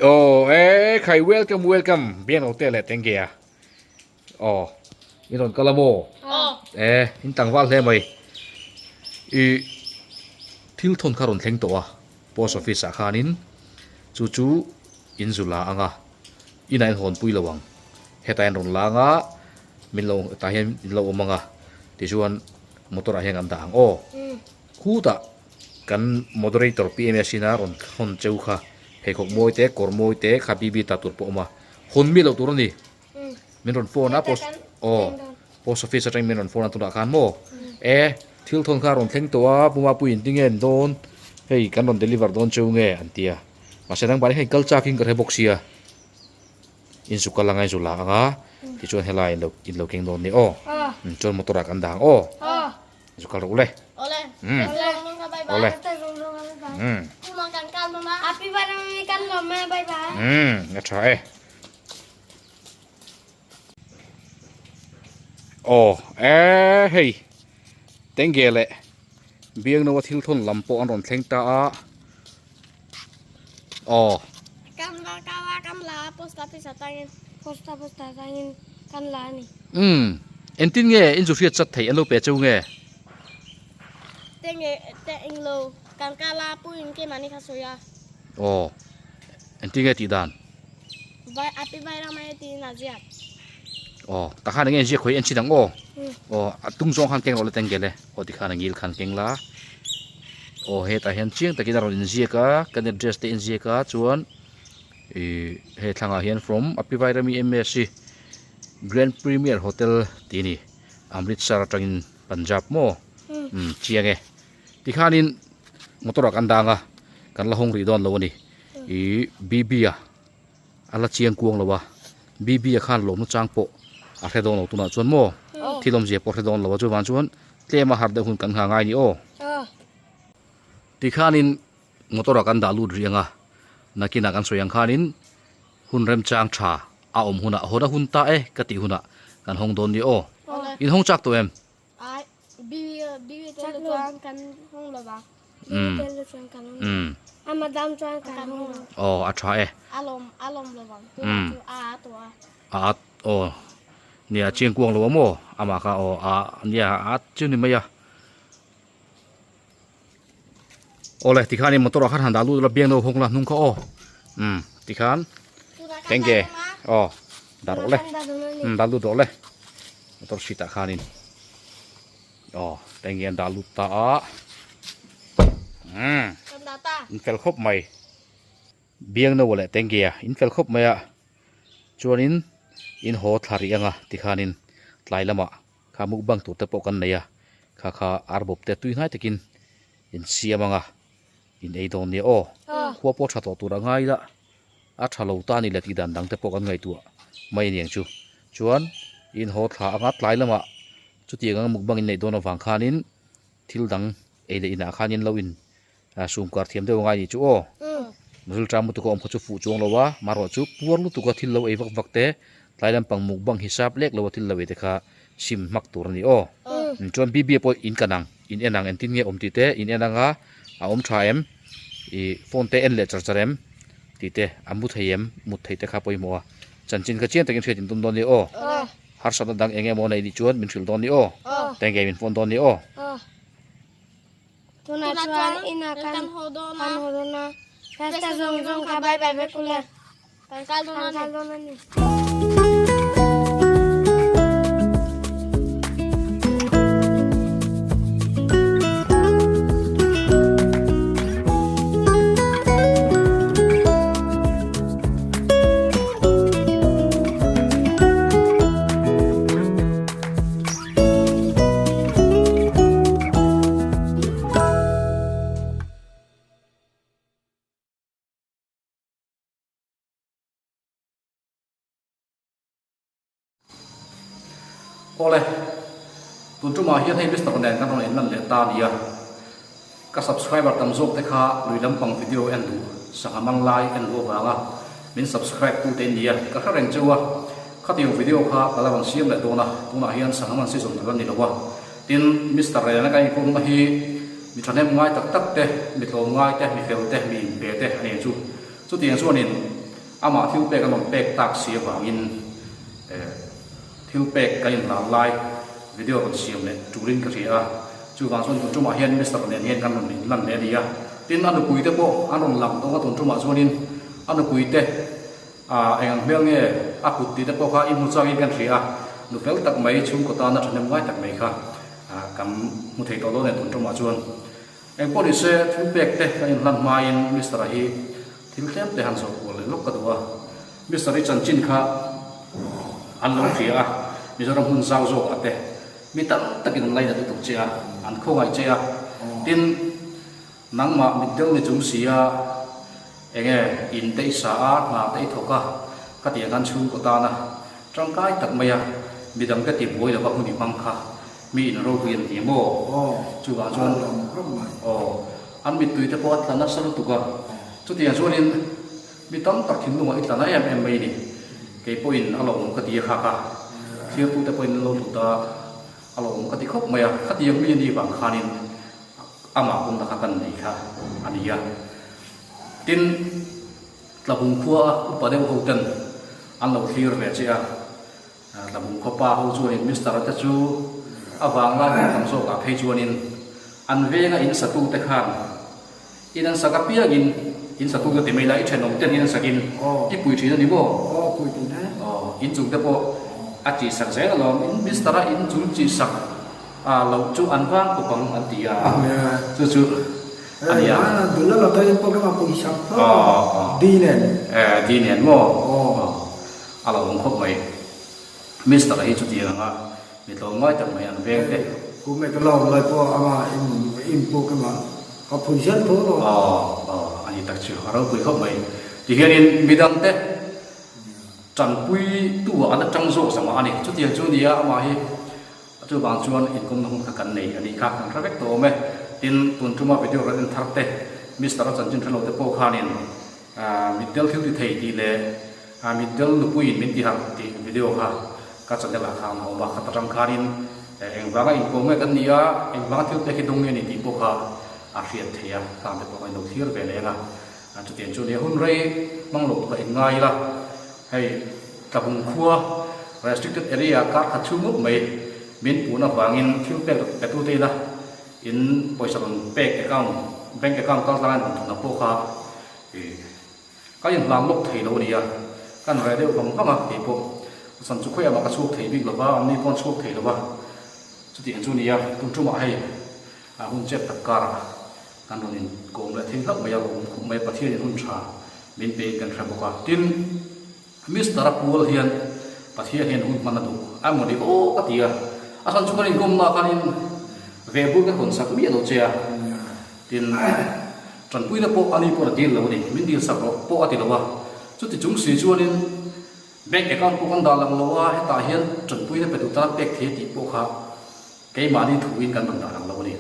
Oh, khai welcome, welcome. Bien hotel tenggia. Oh, inon kalamo. In tangwal he mai. I thilthon karon thleng to a. Post office a khanin chu in zula anga. Inain hon pui lawang. Hetain ron langa min lo ta hian in lo manga. Ti chuan motor a heng am dang. Oh. Khuta kan moderator PMS ina ron hon cheu kha. Hekok moi te kor moi te khabibi ta tur po ma hun mi lo tur ni min ron phone a post office atang min ron phone tu da khan mo thil thon kha ron thleng to a puma pu in tingen don hei kan ron deliver don cheu nge antia ma sedang bari hei kalcha king kar he boxia in su kalangai zu la nga ti chon helai in lo king don ni chon motor ak andang su kal ro le ole Happy birthday kan lo me bye bye. That's right. Hey. Tengele. Biang no thil thon lampo an ron thleng ta a. Kam la post office tangin. Post tangin kan la ni. Entin nge in zu fiat chat thei an lo pe cheu nge. Te ing lo kan kala puin ke mani khasoya. Entin nge ti dan. Happy birthday mai ti na jiat. Ta khan nge je khoi en chi dang atung jong khan keng lo tengele. Ti khan ngil khan keng la. He ta hian chiang takin ron in je ka kan address te in je ka chuan he thanga hian from Happy birthday mi MSC Grand Premier Hotel tini Amritsar atangin Punjab mo chiange ti khanin motor kan danga kan la hong ri don lo ni BB ala chiang kuang lo wa BB khan lo mu chang po a he don lo tuna chuan mo thilom je po he don lo chu wan chuan tlema har de hun kan nga ngai ni ti khanin motor kan da lu rianga nakina kan soyang khanin hun rem chang tha a huna hoda hun ta kati huna kan hong don ni in hong chak to em Bi chuan kan hong lo ba. Chuan kan hong. Madam chuan kan hong. A tha Alom lo bang. Tu nia chiang kuang lo mo ama ka nia chu ni maya ole ti khan ni motor khan han dalu la biang no hong la nung ko ti khan tengge dar ole dalu do le motor sita khanin tengge dalu ta in fel khop mai biang no ole tengge in fel khop maya chuanin in ho thari anga ti khanin tlai lama kha mukbang tu te pokan neya kha arbop te tui ngai takin in siamanga in ei don ni khuwa po tha to tu ra ngai da a thalo ta ni lati dan dang te pokan ngai tu mai niang chu chuan in ho thla anga tlai lama chu ti anga mukbang in nei don awang khanin thil dang ei le ina khanin loin sum kar thiam de ngai ni chu mul tram tu ko om chu fu chong lo wa maro chu puar lu tu ko thil lo ei vak vak te tlailam pang mukbang hisap lek lo thil lo te kha sim mak tur ni chuan BB po in kanang in enang entin nge om ti te in enanga a om tha em phone te en le charger em ti te amu theim mut thei te kha poi mo chanchin kha chen takin thretin tum don ni har sa dang enge mo nei ni chuan min thil don ni tenge min phone don ni Tuna chuan ina kan ho do na. Festa zong ka bye bye be kule. Kan kal do na ni. Ole tun tu ma hian hei Mr. Onen kan ron in nan le ta nia ka subscriber tam zok te kha luilam pang video en du sangamang lai en lo wanga min subscribe tu te nia ka kha reng chewa khatiu video kha kalawang siam le dona tuna hian sangaman si som thlan ni lawa tin Mr. Ren ka in kom hi mi thanem ngai tak tak te mi tlom ngai te mi fel te mi be te ani chu tiang chuanin ama thil pek alon pek tak sia wangin thil pek kain la lai video kan siam le turin ka ria chu wang son tu ma hian Mr. nen hian kan lan le dia tin anu puite po anon lam to ton tu ma zonin anu puite ang mel nge akut ti te po kha in hu chang kan ria nu fel tak mai chung ko ta na thanem ngai tak mai kha kam mu thei to lo ne ton tu ma chuan eng police thil pek te kain lan ma in Mr. hi thil tlem te han so ko le lok ka duwa Mr. chan chin kha an lo ria Mizoram hun zau zo ate mi tam takin lai na tu chia an kho ngai chia tin nang ma mi del ni chung sia enge in te sa a ma te thoka ka ti kan chu ko ta na trong kai tak maya mi dam ka ti boi la ba huni mang kha mi in ro hian ti mo chu ga chon an mi tui te po at na salu tu ka chu ti an zonin mi tam tak thin nu ma itla na em mai ni ke po in along ka ti kha kha thiêu tu te po in lo tu ta along ka ti khop maya ka ti mi ni bang khanin ama kum ta kan nei kha ania tin labung khua upa de ho ten an lo thir ve chia labung kho pa ho chu in Mr. ta chu awang la kan so ka phei chuanin an venga in satu te khan in an saka pia in satu te mai lai thenom ten in sakin i pui thina ni bo pui tin ha in chung te po a chi sak zeng alom in Mr. in chung chi sak lo chu an wang ko pang an tia chu ania du la lo tai po ka ma pui sak di nen mo alo ong khop mai Mr. hi chu tia nga mi to ngai tak mai an veng te ku me ka lo lai po ama in po ka ma ka pui san po lo ani tak chu haro pui khop mai ti hianin midang te chan pui tu an tang zo sama ani chu tia chu dia ama hi chu bang chuan in kum nong ka kan nei ani kha kan ravek to me tin tun tuma video ran thar te Mr. chan chin thalo te po khanin middle thil ti thei ti le middle lu pui min ti har ti video kha ka chan la kham ho ba kha tang khanin eng wanga in ko me kan nia eng wanga thil te ki dong ni ti po kha a riat theya kam te po kai no thir ve le nga chu tian chu ne hun rei mang lo ka ngai la hei tabung khua restricted area ka kha chu mu mai min puna wangin thil pe tu te la in poisa ron bank account ka lan na po kha ka yin lam lok thei lo nia kan re de bang ma ti po san chu khoya ma ka chuk thei bi lo ba ni pon chuk thei lo ba chu ti chu nia tum chu ma hai hun chet tak kar kan ron in kom la thing hak ma ya rom khum mai pathian in hun tha min pe kan thra bo ka tin Mr. Pul hian pathian hian hun man du amodi o ka tia asan chu kan in kom na kan in ve bu ka kon sak mi lo chia tin tran pui na po ani po dil lo ni min dil sak po ati lo wa chu ti chung si chuanin bank account ko kan da lang lo wa ta hian tran pui na pe tu ta pek the ti po kha ke ma ni thu in kan bang da lang lo ni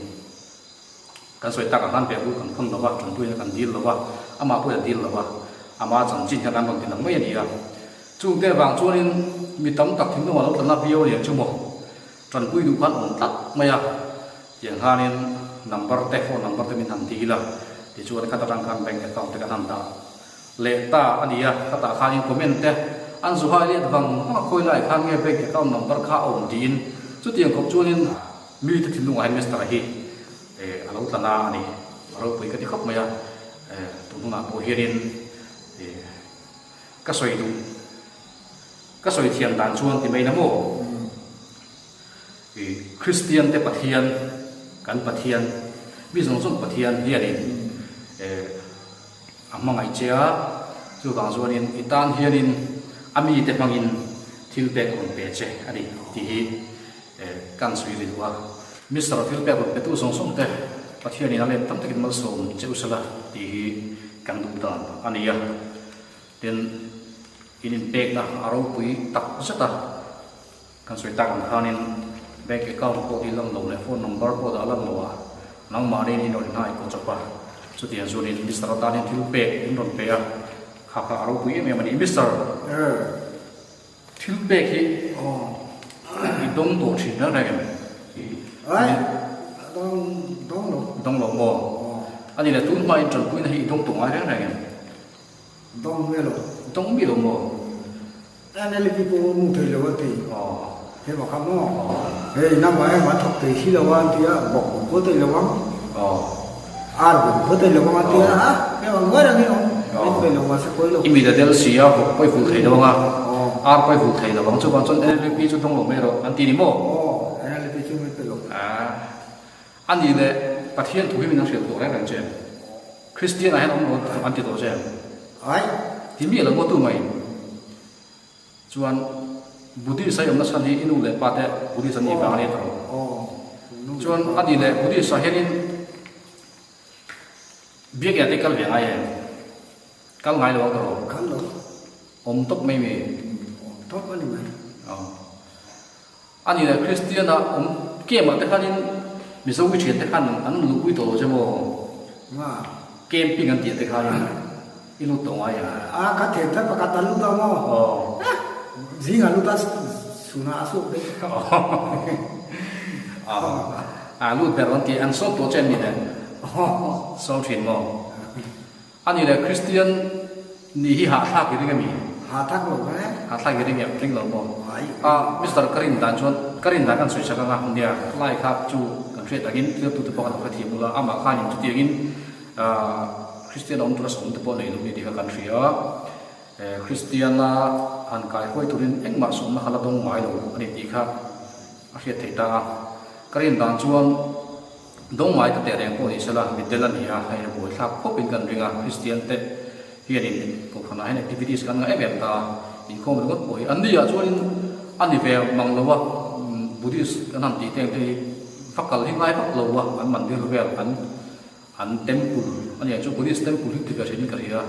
kan soi ta ka han pe bu kan phon lo wa tran pui na kan dil lo wa ama po dil lo wa ama chan chin kan bang tin mai ni ya chu te wang chuanin mi tam tak thing no lo tan na bio le chu mo tran pui du kan on tak maya yang hanin number phone number te min han ti la ti chuan kha ta rang kan bank account te kan han ta le ta ania kha ta khanin comment te an zu hai le bang ma khoi lai khang nge bank account number kha on din chu tiang khop chuanin mi te thin nu ai Mr. hi alo tana ani ro pui ka ti khop maya tu nu na po hirin ka soi thiam dan chuan ti mai na mo Christian te pathian kan pathian mi zong zong pathian hianin amangai chia chu bang zuanin itan hianin ami te mangin thil pek on pe che ani ti hi kan sui ri wa Mr. thil pek on pe tu zong zong te pathianin ale tam takin mal som che usala ti hi kan du dan ani ya den inin pek na aro pui tak sata kan sui tak khanin bank account ko ilang lo le phone number ko da lang lo wa nang ma ni no nai ko chapa chu ti azun in Mr. ta ni thil pe in ron pe a kha kha aro pui me mani Mr. thil pe ki i dong to thin na ra ge ai dong lo mo ani le tun mai tron pui na hi dong to ai ra ge đông nghe rồi trong biết đồng bộ anh ấy là cái bộ mù thầy là thì ờ thế mà không nó thế năm ngoái em bán thọc thì khi là quan thì bọc có thầy là quan ờ có thầy là quan thì hả cái mà mới là cái không bên thầy là quan sẽ quay lâu imi da del sia ko poi fu thei do nga ar poi fu thei do bang chu ban chon NLP chu thong lo me ro an ti ni mo anh ấy là cái chung với lâu an ni le pathian thu hi min ang shel to ra kan che Christian a hen om an ti to che ai ti mi la ngo tu mai chuan Buddhist sai om na san hi inu le pa te Buddhist ani ba ni to chuan ani le Buddhist sa henin biak ya te kal ve ai kal ngai lo to khăn rồi om tok mai mi tốt quá đi mày ani le Christian a om ke ma te khanin mi zo wi chen te khan an lu wi to che mo mà camping an ti te khanin inu to ai cái thềm thấp và cái tấn lúc đó mà gì cả lúc ta xuống hạ xuống đấy lu per on ti an so to chen mi ne so thin mo ani le Christian ni hi ha tha ki ri mi hạ thác rồi đấy ha tha ki ri mi ring lo mo ai Mr. Karin dan chon Karin dan kan sui saka nga hundia lai khap chu kan thret agin tu tu pa kan khathi mula ama khan in tu ti agin Christian om tu som te po nei lu ni ti ka kan thria Christian la an kai hoi turin engma som na khala dong mai lo ani ti kha a hriat thei ta Karin dan chuan dong mai ta te reng po ni sala midelan hi a hai bo thap khop in kan ringa Christian te hian in ko khana hen activities kan nga em ta in khom lo ko an dia chuan in ani ve mang lo wa Buddhist kan han ti teng te fakal hi ngai fak lo wa an mandir vel an temple ani chu Buddhist temple hi ti ka sin ka ria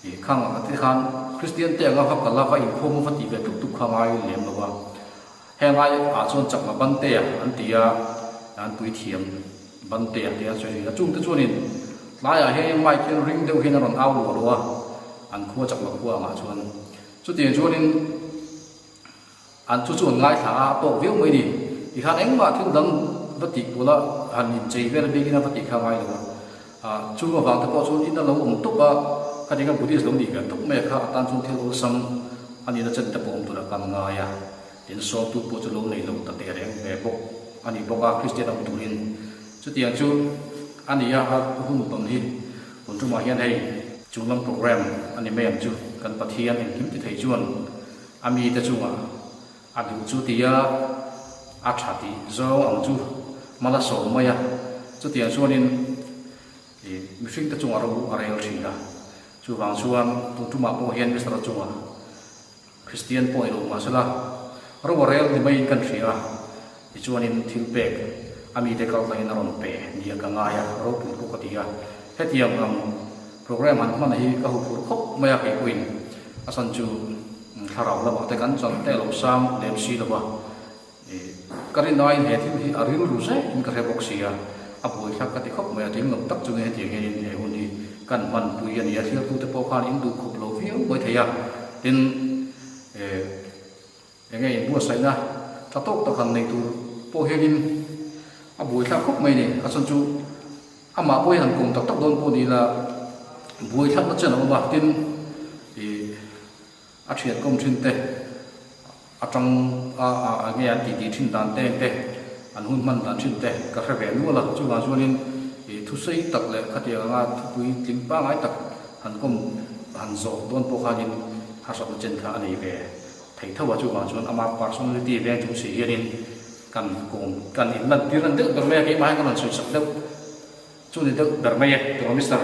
e khang a ti khan Christian te nga fakal la va in khom fa ti ve tuk tuk khangai lem lo wa he ngai a chon chak ma ban te an tia an pui thiam ban te te a choi a chung te chuan in lai a he mai ken ring deuh hin ron au lo wa an khua chak ma khua ma chuan chu ti chuan in an chu chu ngai tha to viu mai ni i khan eng ma thil dang vati pula han in chei vel be gina vati kha ngai lo chu ma wang ta po chu in da lo om tu pa ka dinga Buddhist lo ni ka tok me kha tan chu thil sam ani da chen ta pom tu da kan nga ya in so tu po chu lo nei lo ta te reng be bok ani boka Christian am tu hin chu ti chu ani ya ha hum pam hi pon tu ma hian hei chunglam program ani me am chu kan pathian in kim ti thei chuan ami ta chu ma adu chu tia a thati zo ang chu mala so maya chu tia chuanin mi fing ta chung aro arel thina chu wang chuan tu ma po hian Mr. chunga Christian po ilo ma sala aro arel ni mai kan thria ti chuanin thil pek ami te kal lai na ron pe ni ka nga ya ro pu ko ka tia hetiam ang program an man hi ka hu phur khop maya ke kuin asan chu tharau la ba te kan chon te lo sam lem si la ba karin noi he thi hi aril ru se in ka re bok sia apoi khap ka ti khop maya ting ngam tak chu he ti he ni he hun ni kan man pu yan ya thil tu te po khan in du khop lo vi boi theya tin ngai bu sai na ta tok ta khan nei tu po he in apoi khap khop mai ni asan chu ama poi han kum tak tak don po ni la bui khap na chen ma tin a thiat kom thin te atang a nge an ti thin dan te te an hun man dan thin te ka kha ve nu la chu ga chuanin thu sei tak le khatia nga thu pui tling pa ngai tak han kom han zo don po khanin ha sa chen kha ani ve thei thawa chu ga chuan ama personality ve chu si hianin kan kom kan in man ti ran de ber me ke mai kan sui sak de chu ni de ber me to Mr.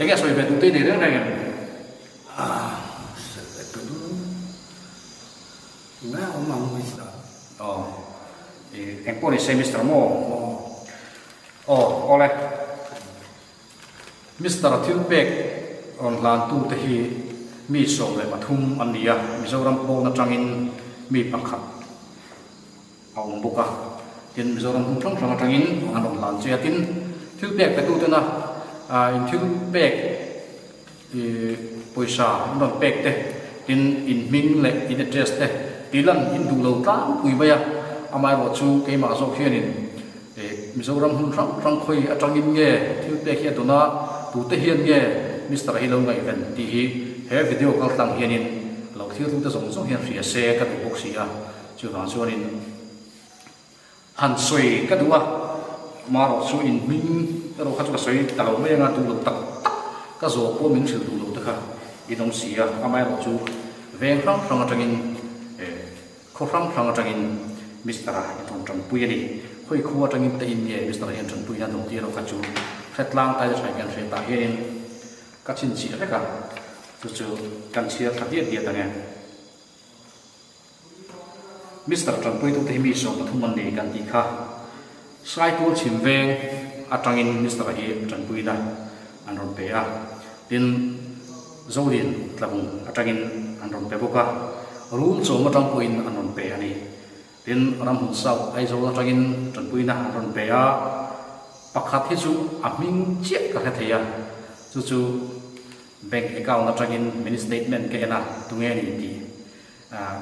Ege soi ve tu te ni reng reng nè ông mong mình sợ em po ni semester mo ole Mr. Thilpek on lan tu te hi mi som le mathum ania Mizoram po na tangin mi pakhat aung buka tin Mizoram hum thong thong tangin anon lan che tin Thilpek pe tu te na in Thilpek poisa non pek te tin in ming le in address te tilan in du lo ta pui baya amai ro chu ke ma zo khian in Mizoram hum thong khoi atangin nge Thilpek hi dona tu te hian nge Mr. Hello ngai ven ti hi he video kal tang hianin lo thil tu ta zong zong hian ria se ka du box sia chu wang chuanin han soi ka duwa maro chu in ming ro kha chu ka soi ta lo me nga tu lo tak ka zo po min thil du lo ta kha inom sia amai ro chu veng rang rang atangin kho rang rang atangin Mr. Iton Tran Pui ni khoi khu atangin ta in ye Mr. Iton Tran Pui na dong ti ro ka chu khetlang ta ja kan se ta hianin ka chin chi re ka chu kan chia thati dia ta nge Mr. Tran Pui tu te mi so pathuman ni kan ti kha sai tu chim veng atangin Mr. Tran Pui na an ron pe a tin zodin tlabung atangin an ron pe boka rul cho ma tang puin an ron pe ani tin ram hun sau ai zo atangin Tran Pui na an ron pe a pakhat hi chu aming che ka theya chu bank account atangin mini statement ke na tunge ni ti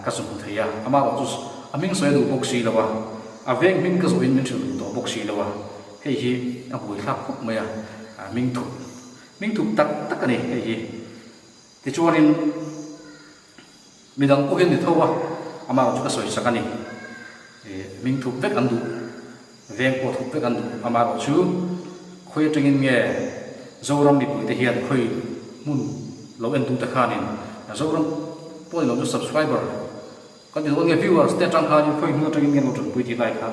ka sum theya ama wa chu aming soi du boxi lawa aveng ming ka zo in min chu do boxi lawa hei hi a bui khap khop maya ming thup tak tak ani hei hi ti chuanin midang ko hin ni thowa ama chu ka soi sakani ming thup vek andu veng ko thup vek andu ama chu khoi tengin nge zoram ni pui te hian khoi mun lo en tu ta khanin zoram poi lo subscriber kan ni nge viewers te tang khanin khoi nu tengin nge lo tun pui ti lai kha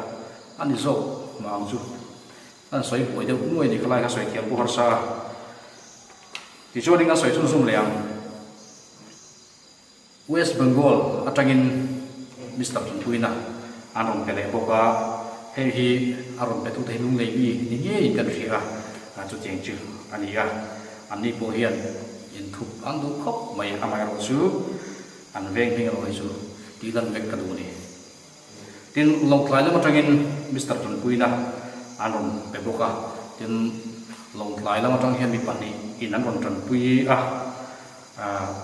ani zo ma ang chu an soi poi de nuai ni khlai ka soi thiam bu har sa ti chuanin nga soi zum leang West Bengal atangin Mr. Tran Pui na anon pele boka hei hi aron petu te nung lei mi ni nge kan ria chu cheng chu ania ani po hian in thup an du khop mai amai ro chu an veng hing ro chu ti lan vek ka du ni tin long klai la atangin Mr. Tran Pui na anon pe boka tin long klai la atang hian mi pani in an ron Tran Pui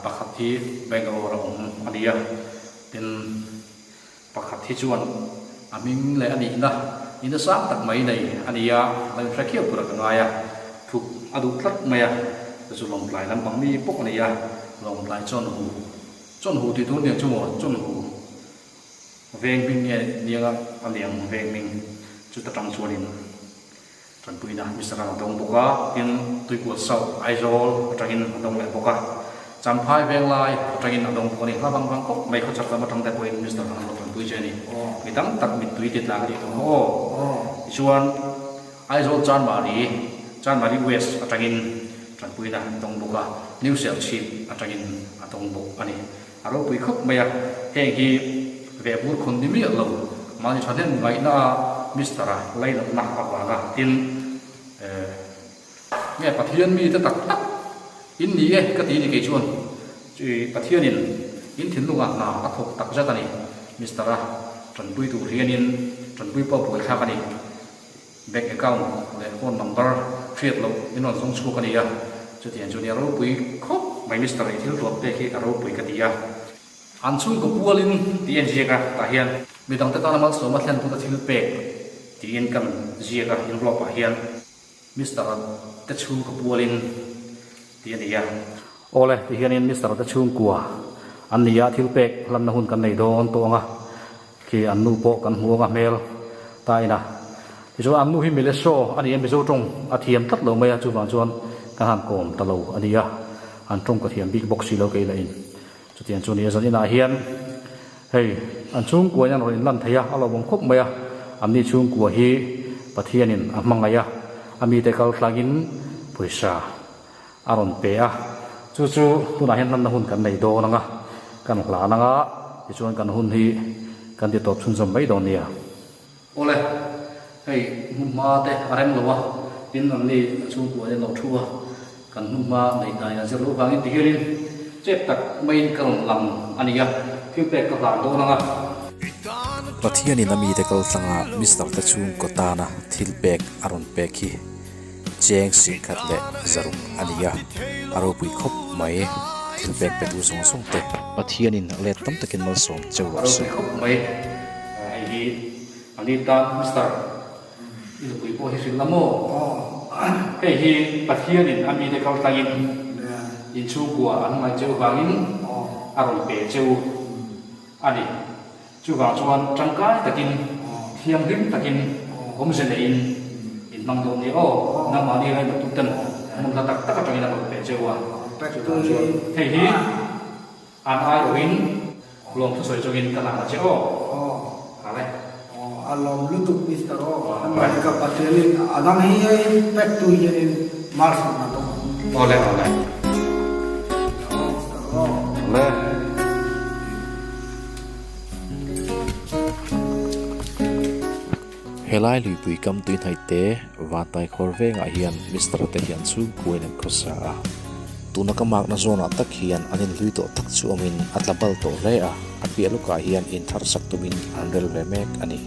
pakhat hi Bangalore ania tin pakhat hi chuan aming le ani na ina sang tak mai nei ania lai thakhiau pura ka ngaya thuk adu thlat maya chu long lai lam bang mi pok ania long lai chon hu ti tu ne chu mo chon hu veng bing ne nianga aliang veng ming chu ta tang chuanin Tran Pui na Mr. Dong boka tin tui ko sau aizol atangin dong le boka cham phai veng lai atangin dong ko ni ha bang bang kop mai ko chak ma tang ta ko in Mr. Tran Pui je ni mi tang tak mi tui ti tla ri chuan aizol chan mari west atangin Tran Pui na dong boka new cell chip atangin atong bok ani aro pui khop maya heng hi ve bur khun ni mi lo mani thanen ngai na Mr. lai lo na pa ga tin nge pathian mi ta tak tak in ni e ka ti ni ke chuan chi pathian in thin lunga na ka thok tak ja tani Mr. Tran Pui tu rianin Tran Pui pa pui kha kani bank account le phone number create lo in on song chu kani ya chu tian chu ni ro pui khop mai Mr. thil ro te ki ro pui ka ti ya an chung ko pualin tng ka ta hian mi dang ta na mal so ma thlen tu ta thil pe tin kan zia ka in lo pa hian Mr. ta chung ko pualin tian ya ole ti hian in Mr. ta chung kwa an nia thil pek lam na hun kan nei don to nga ki an nu po kan hu nga mel ta ina ti zo an nu hi mele so ani em zo tong a thiam tat lo mai chu wang chuan ka han kom ta lo ania an tong ka thiam big box si lo ke la in chu tian chu ni zan ina hian hei an chung kwa yan ro in lan thaya alo bom khop mai an ni chung kwa hi pathianin a mangaya ami te kal tlangin puisa aron pe a chu tu na hian nan hun kan nei do nanga kan hla nanga ti chuan kan hun hi kan ti top chun zom mai do nia ole hei ma te arem lowa tin an ni chu ko ne lo thua kan ma nei dai na zero bangin ti hirin chep tak mai kan lam ania feedback ka hla do nanga pathian in ami te kal tlanga Mr. ta chung ko ta na thil pek aron pek hi cheng si khat le zarum ania aro pui khop mai thil pek pe tu song song te pathian in le tam takin mal som chawar se khop mai ai hi ani ta Mr. in pui po hi sil lamo hei hi pathian in ami te kal tlangin in chu kwa an mai cheu wangin aron pe cheu ani chu wang chuan tangkai takin thiam rim takin om se nei in mang do ni o na ma ni lai tu tan mun la tak tak atangin aron pe cheu wa hei hi an ai oin lom thu soi chogin kana ma cheu ale alom lutuk mister mereka patrolin adang hi pek tu ye mars na to ole helai lui pui kam tuin hai te wa tai khor ve nga hian Mr. te hian chu puin an khosa a tuna ka mak na zona tak hian anin lui to tak chu amin atlabal to re a api aluka hian in thar sak tumin anrel ve mek ani